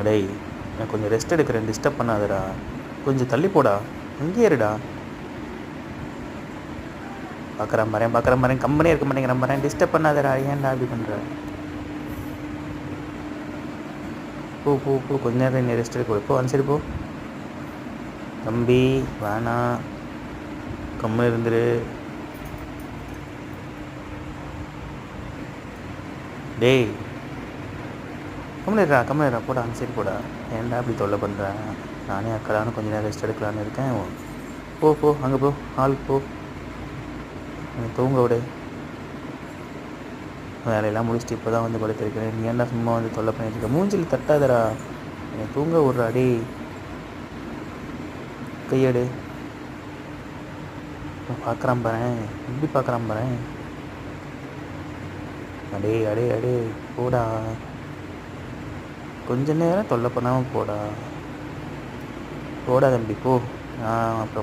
டேய், நான் கொஞ்சம் ரெஸ்ட் எடுக்கிறேன், டிஸ்டர்ப் பண்ணாதடா. கொஞ்சம் தள்ளி போடா, இங்கேயே இருடா. பார்க்குறேன் கம்பெனியே இருக்க மாட்டேங்கிறேன் பாரு, டிஸ்டர்ப் பண்ணாதடா. ஏன்டா அப்படி பண்ணுற? போ போ போ, கொஞ்ச நேரம் நீ ரெஸ்ட் எடுக்க போ. சரி போ தம்பி, வேணாம், கம்முன்னு இருந்துரு. டேய், கம்முனு போடா, சரி போடா. ஏன்டா அப்படி தொல்லை பண்ணுறேன்? நானே அக்கலான்னு கொஞ்சம் நேரம் ரெஸ்ட் எடுக்கலான்னு இருக்கேன். போ போ, அங்கே போ, ஹாலுக்கு போ, தூங்க விடு. வேலையெல்லாம் முடிச்சுட்டு இப்போ தான் வந்து படுத்திருக்கிறேன். நீ ஏன்டா சும்மா வந்து தொல்லை பண்ணிட்டு இருக்க? மூஞ்சில் தட்டாதடா, என்னை தூங்க விட்றா. டே, கையெடு. பார்க்குறான் பாரு, எப்படி பார்க்குறான் பாரு. அடே போடா, கொஞ்ச நேரம் தொல்லை பண்ணாமல் போடா. போடா தம்பி, போ. நான் அப்புறம்